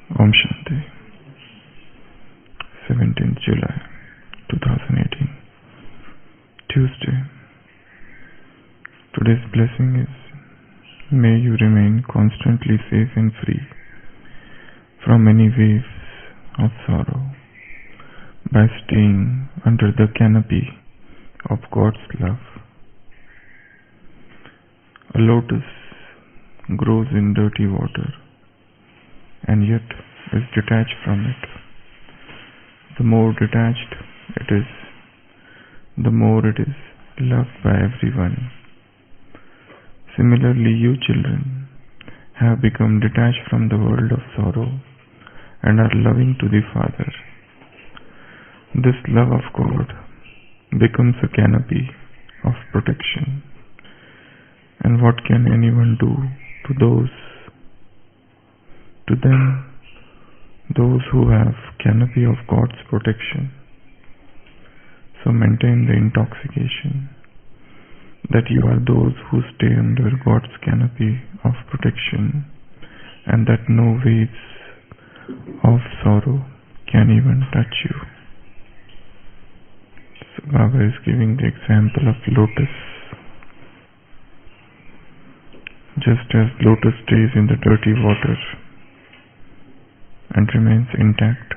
Om Shanti, 17th July 2018, Tuesday. Today's blessing is, may you remain constantly safe and free from any waves of sorrow by staying under the canopy of God's love. A lotus grows in dirty water and yet is detached from it. The more detached it is, the more it is loved by everyone. Similarly, you children have become detached from the world of sorrow and are loving to the Father. This love of God becomes a canopy of protection. And what can anyone do to those who have canopy of God's protection? So maintain the intoxication that you are those who stay under God's canopy of protection and that no waves of sorrow can even touch you. So Baba is giving the example of lotus. Just as lotus stays in the dirty water and remains intact,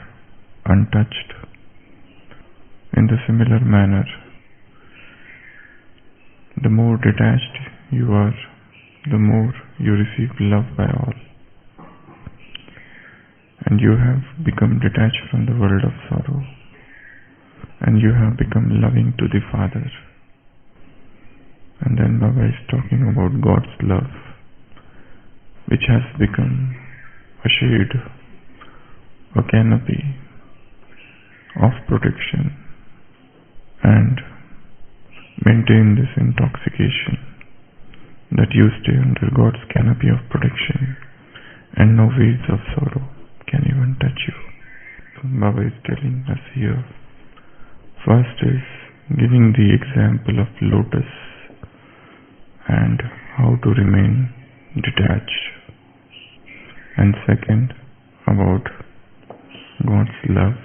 untouched, in the similar manner, the more detached you are, the more you receive love by all. And you have become detached from the world of sorrow, and you have become loving to the Father. And then Baba is talking about God's love, which has become a shade, a canopy of protection, and maintain this intoxication that you stay under God's canopy of protection and no waves of sorrow can even touch you. So Baba is telling us here, first is giving the example of lotus and how to remain detached, and second about God's love,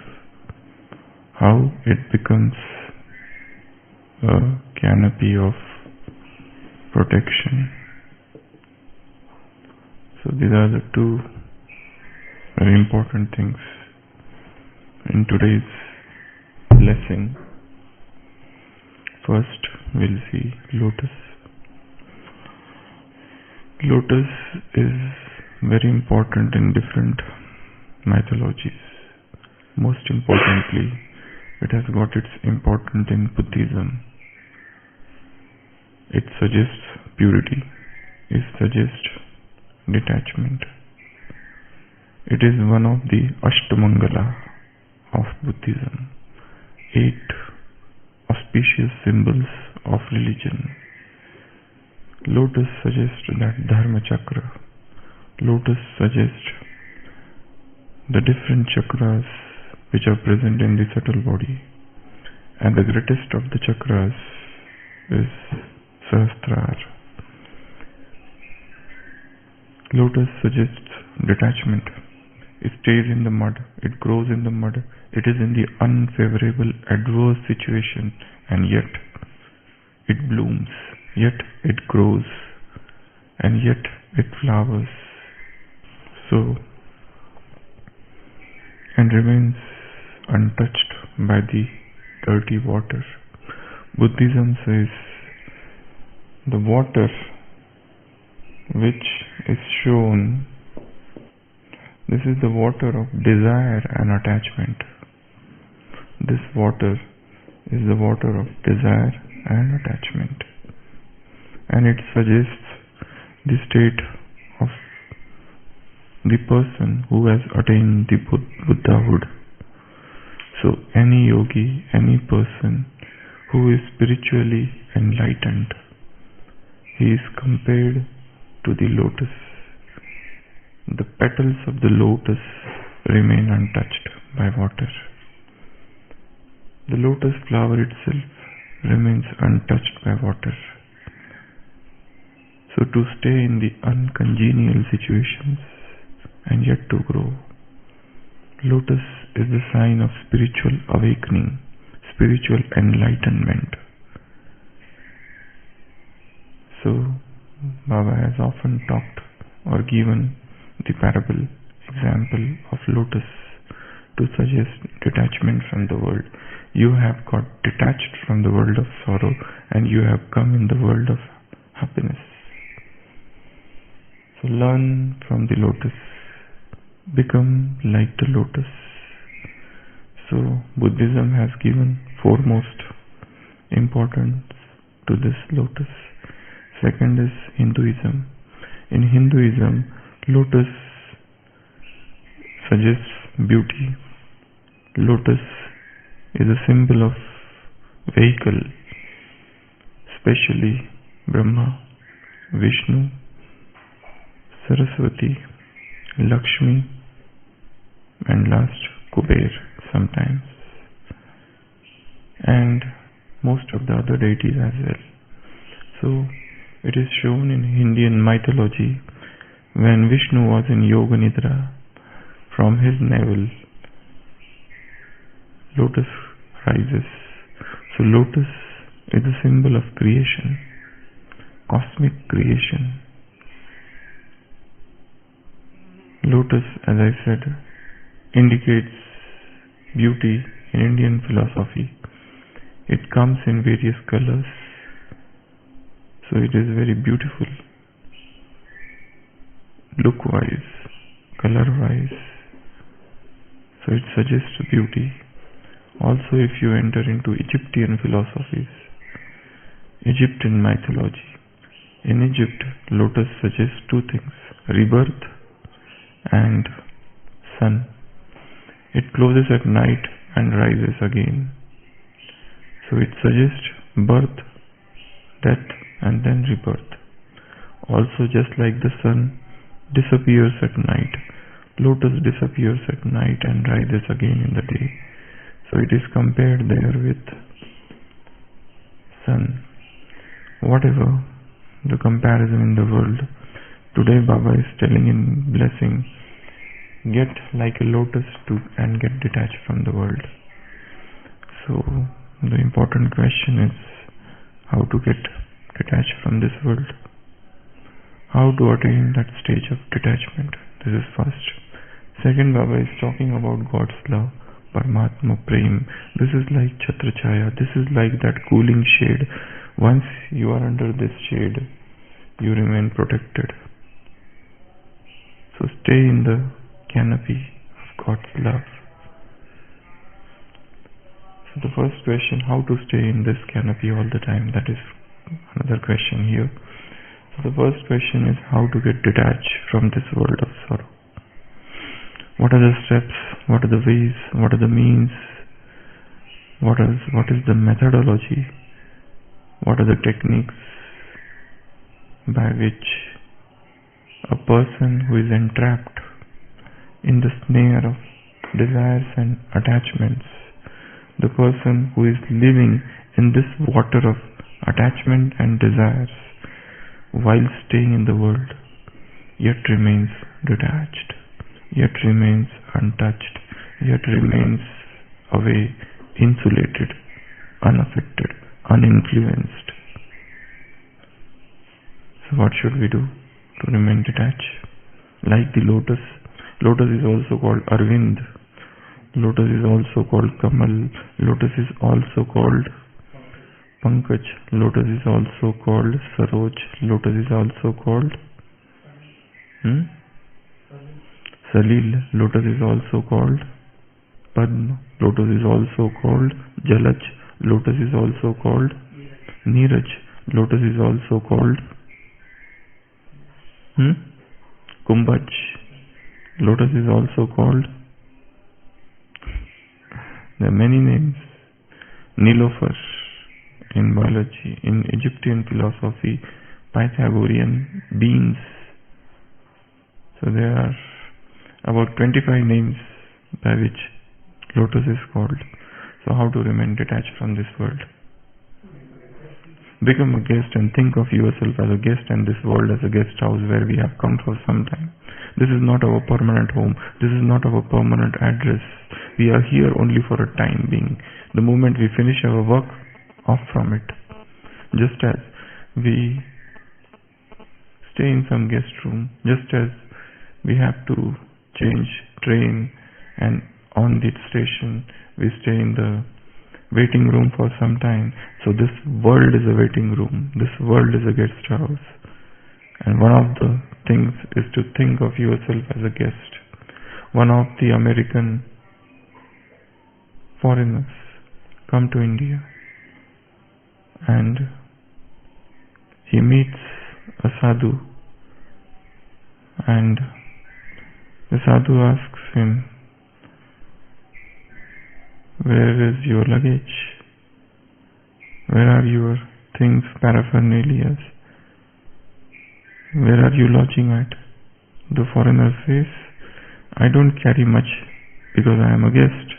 how it becomes a canopy of protection. So these are the two very important things in today's lesson. First, we'll see lotus. Lotus is very important in different mythologies. Most importantly, it has got its importance in Buddhism. It suggests purity. It suggests detachment. It is one of the Ashtamangala of Buddhism, 8 auspicious symbols of religion. Lotus suggests that Dharma Chakra. Lotus suggests the different chakras which are present in the subtle body. And the greatest of the chakras is Sahasrara. Lotus suggests detachment. It stays in the mud. It grows in the mud. It is in the unfavorable, adverse situation, and yet it blooms. Yet it grows, and yet it flowers. So, and remains untouched by the dirty water. Buddhism says the water which is shown, this is the water of desire and attachment. This water is the water of desire and attachment. And it suggests the state of the person who has attained the Buddhahood. So any yogi, any person who is spiritually enlightened, he is compared to the lotus. The petals of the lotus remain untouched by water. The lotus flower itself remains untouched by water. So to stay in the uncongenial situations and yet to grow, Lotus is the sign of spiritual awakening, spiritual enlightenment. So, Baba has often talked or given the parable example of lotus to suggest detachment from the world. You have got detached from the world of sorrow and you have come in the world of happiness. So learn from the lotus. Become like the lotus. So Buddhism has given foremost importance to this lotus. Second is Hinduism. In Hinduism, lotus suggests beauty. Lotus is a symbol of vehicle, especially Brahma, Vishnu, Saraswati, Lakshmi, and last Kuber sometimes, and most of the other deities as well. So it is shown in Indian mythology when Vishnu was in Yoga Nidra, from his navel lotus rises. So lotus is a symbol of creation, cosmic creation. Lotus, as I said, indicates beauty in Indian philosophy. It comes in various colors, so it is very beautiful, look-wise, color-wise. So it suggests beauty. Also, if you enter into Egyptian philosophies, Egyptian mythology, in Egypt, lotus suggests two things: rebirth and sun. It closes at night and rises again. So it suggests birth, death, and then rebirth. Also, just like the sun disappears at night, lotus disappears at night and rises again in the day. So it is compared there with sun. Whatever the comparison in the world, today Baba is telling in blessing, get like a lotus and get detached from the world. So the important question is how to get detached from this world. How to attain that stage of detachment. This is first. Second, Baba is talking about God's love, Paramatma Prem. This is like Chhatrachaya. This is like that cooling shade. Once you are under this shade, you remain protected. So stay in the canopy of God's love. So the first question, how to stay in this canopy all the time? That is another question here. So the first question is how to get detached from this world of sorrow. What are the steps? What are the ways? What are the means? What is the methodology? What are the techniques by which a person who is entrapped in the snare of desires and attachments, the person who is living in this water of attachment and desires while staying in the world, yet remains detached, yet remains untouched, yet remains away, insulated, unaffected, uninfluenced. So what should we do to remain detached? Like the lotus. Lotus is also called Arvind. Lotus is also called Kamal. Lotus is also called Pankaj. Lotus is also called Saroj. Lotus is also called Salil. Lotus is also called Padma. Lotus is also called Jalaj. Lotus is also called Neeraj. Lotus is also called Kumbhaj. Lotus is also called, there are many names. Nilofer in biology, in Egyptian philosophy, Pythagorean beans. So there are about 25 names by which lotus is called. So how to remain detached from this world? Become a guest and think of yourself as a guest and this world as a guest house where we have come for some time. This is not our permanent home. This is not our permanent address. We are here only for a time being. The moment we finish our work, off from it. Just as we stay in some guest room, just as we have to change train and on the station we stay in the waiting room for some time. So this world is a waiting room. This world is a guest house. And one of the things is to think of yourself as a guest. One of the American foreigners come to India and he meets a sadhu, and the sadhu asks him, "Where is your luggage? Where are your things, paraphernalias? Where are you lodging at?" The foreigner says, "I don't carry much because I am a guest."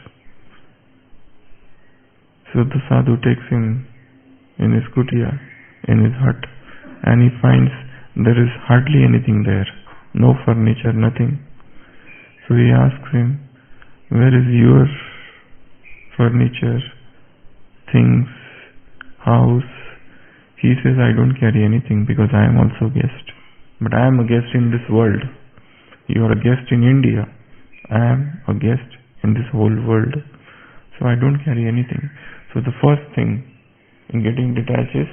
So the sadhu takes him in his kutia, in his hut, and he finds there is hardly anything there. No furniture, nothing. So he asks him, "Where is your furniture, things, house?" He says, "I don't carry anything because I am also a guest. But I am a guest in this world. You are a guest in India. I am a guest in this whole world. So I don't carry anything." So the first thing in getting detached is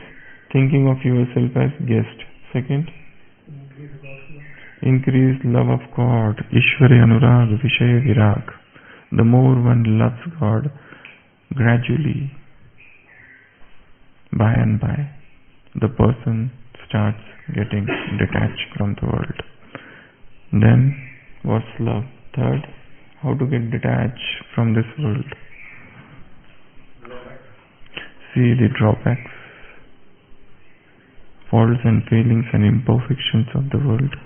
thinking of yourself as guest. Second, increase love of God. Ishwari Anurag, Vishaya Virag. The more one loves God, gradually, by and by, the person starts getting detached from the world. Then, what's love? Third, how to get detached from this world. See the drawbacks, faults and failings and imperfections of the world.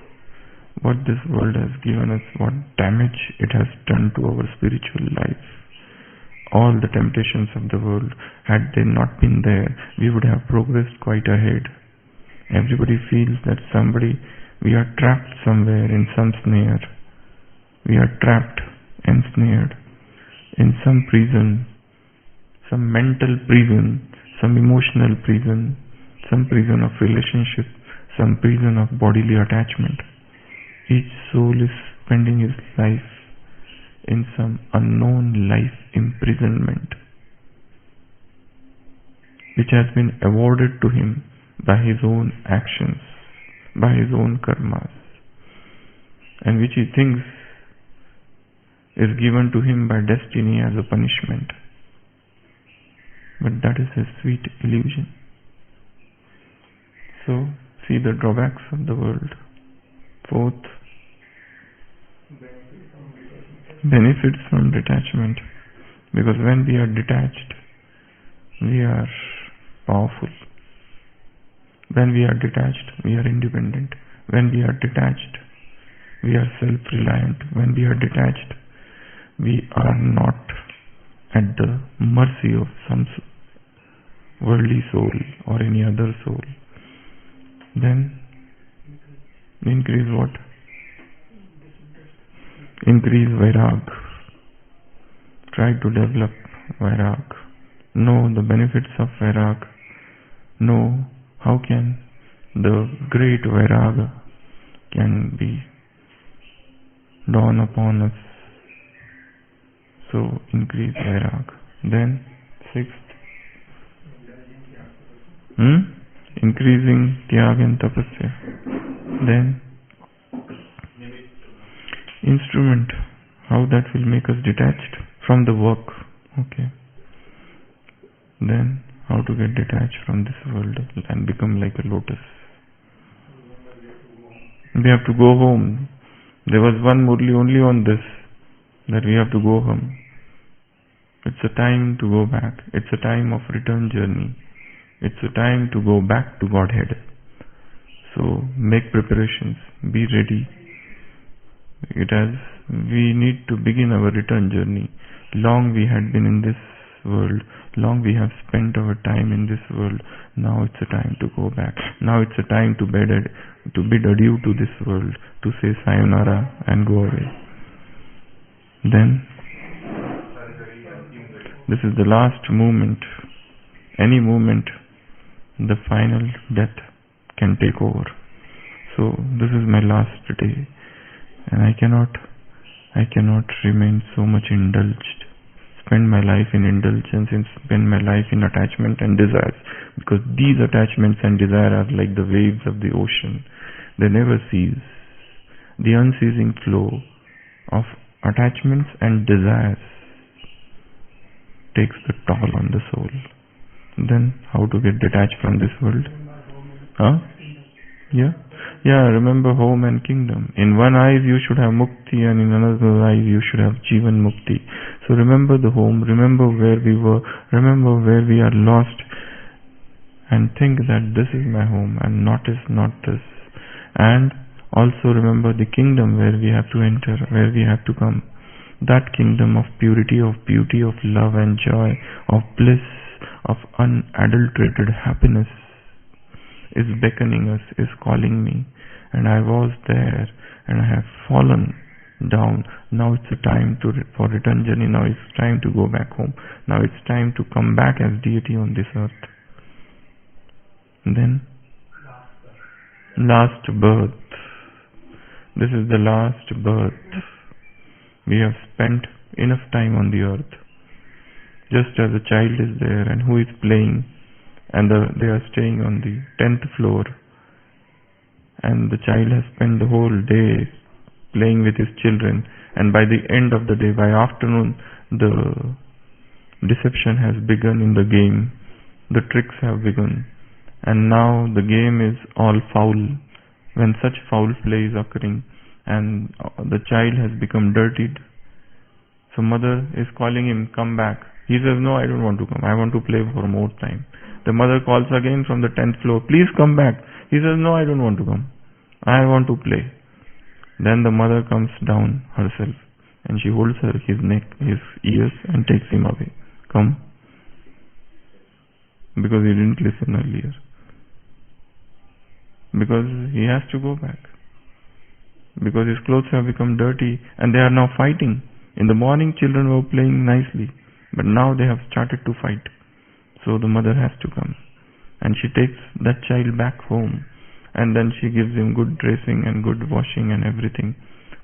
What this world has given us, what damage it has done to our spiritual life. All the temptations of the world, had they not been there, we would have progressed quite ahead. Everybody feels that we are trapped somewhere in some snare. We are trapped, ensnared in some prison, some mental prison, some emotional prison, some prison of relationship, some prison of bodily attachment. Each soul is spending his life in some unknown life imprisonment, which has been awarded to him by his own actions, by his own karmas, and which he thinks is given to him by destiny as a punishment. But that is a sweet illusion. So, see the drawbacks of the world. Fourth, benefits from detachment. Because when we are detached, we are powerful. When we are detached, we are independent. When we are detached, we are self-reliant. When we are detached, we are not at the mercy of some worldly soul or any other soul. Then, increase what? Increase Vairag. Try to develop Vairag. Know the benefits of Vairag. Know how can the great Vairag can be dawn upon us. So, increase Vairag. Then, sixth, increasing Tyag and Tapasya. Then, instrument, how that will make us detached from the work. Okay. Then, how to get detached from this world and become like a lotus. We have to go home. There was one murli only on this, that we have to go home. It's a time to go back. It's a time of return journey. It's a time to go back to Godhead. So make preparations. Be ready. We need to begin our return journey. Long we had been in this world. Long we have spent our time in this world. Now it's a time to go back. Now it's a time to bid adieu to this world, to say sayonara and go away. Then, this is the last moment. Any moment, the final death can take over. So this is my last day, and I cannot remain so much indulged, spend my life in indulgence and spend my life in attachment and desires, because these attachments and desires are like the waves of the ocean. They never cease. The unceasing flow of attachments and desires takes the toll on the soul. Then how to get detached from this world? Huh? Yeah, remember home and kingdom. In one eye you should have mukti, and in another eye you should have jivan mukti. So remember the home, remember where we were, remember where we are lost, and think that this is my home and not this. And also remember the kingdom where we have to enter, where we have to come. That kingdom of purity, of beauty, of love and joy, of bliss, of unadulterated happiness is beckoning us, is calling me. And I was there and I have fallen down. Now it's a time for return journey. Now it's time to go back home. Now it's time to come back as deity on this earth. And then last birth. This is the last birth. We have spent enough time on the earth. Just as a child is there and who is playing, and they are staying on the 10th floor, and the child has spent the whole day playing with his children, and by the end of the day, by afternoon, the deception has begun in the game, the tricks have begun, and now the game is all foul. When such foul play is occurring and the child has become dirtied, so mother is calling him, come back. He says, no, I don't want to come, I want to play for more time. The mother calls again from the 10th floor, please come back. He says, no, I don't want to come, I want to play. Then the mother comes down herself and she holds his neck, his ears, and takes him away. Come. Because he didn't listen earlier. Because he has to go back. Because his clothes have become dirty and they are now fighting. In the morning children were playing nicely, but now they have started to fight. So the mother has to come. And she takes that child back home. And then she gives him good dressing and good washing and everything.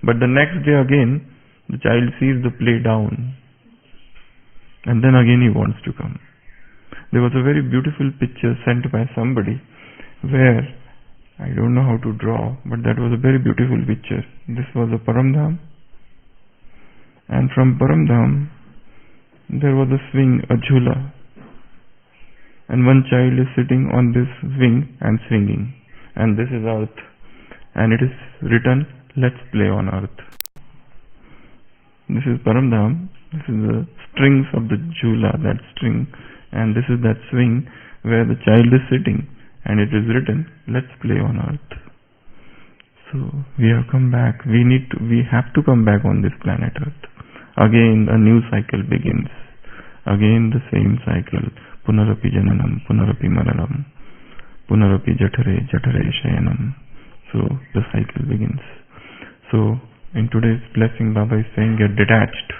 But the next day again, the child sees the play down. And then again he wants to come. There was a very beautiful picture sent by somebody where, I don't know how to draw, but that was a very beautiful picture. This was a Paramdham. And from Paramdham, there was a swing, a jhula. And one child is sitting on this swing and swinging. And this is earth. And it is written, let's play on earth. This is Paramdham. This is the strings of the jhula, that string. And this is that swing where the child is sitting. And it is written, let's play on earth. So we have come back. We have to come back on this planet earth. Again a new cycle begins. Again the same cycle. Punarapi jananam, punarapi maranam, punarapi jatare shayanam. So the cycle begins. So in today's blessing, Baba is saying, get detached.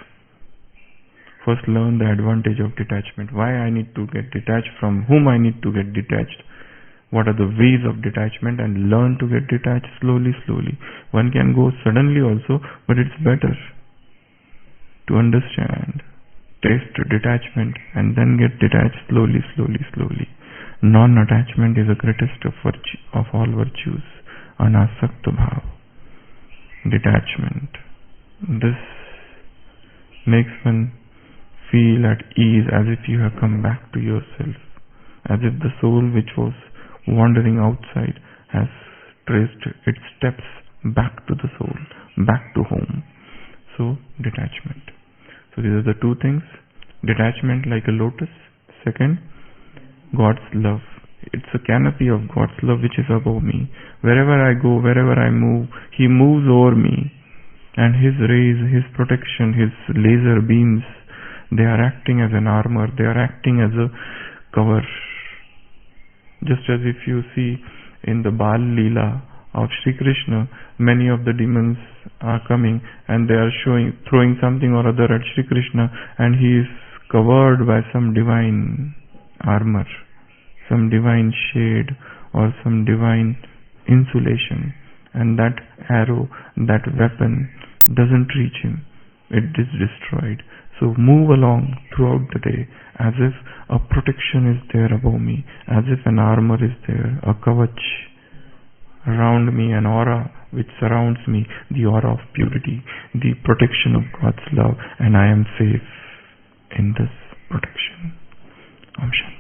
First learn the advantage of detachment. Why I need to get detached, from whom I need to get detached. What are the ways of detachment, and learn to get detached slowly. One can go suddenly also, but it's better to understand, taste detachment, and then get detached slowly. Non-attachment is the greatest of all virtues. Anasakta bhav. Detachment. This makes one feel at ease, as if you have come back to yourself, as if the soul which was wandering outside has traced its steps back to the soul, back to home. So, detachment. So these are the two things. Detachment like a lotus. Second, God's love. It's a canopy of God's love which is above me. Wherever I go, wherever I move, He moves over me. And His rays, His protection, His laser beams, They are acting as an armor. They are acting as a cover. Just as if you see in the Bal Leela of Sri Krishna, many of the demons are coming and they are throwing something or other at Sri Krishna, and he is covered by some divine armor, some divine shade or some divine insulation, and that arrow, that weapon doesn't reach him. It is destroyed. So move along throughout the day as if a protection is there above me, as if an armor is there, a kavach around me, an aura which surrounds me, the aura of purity, the protection of God's love, and I am safe in this protection. Om Shanti.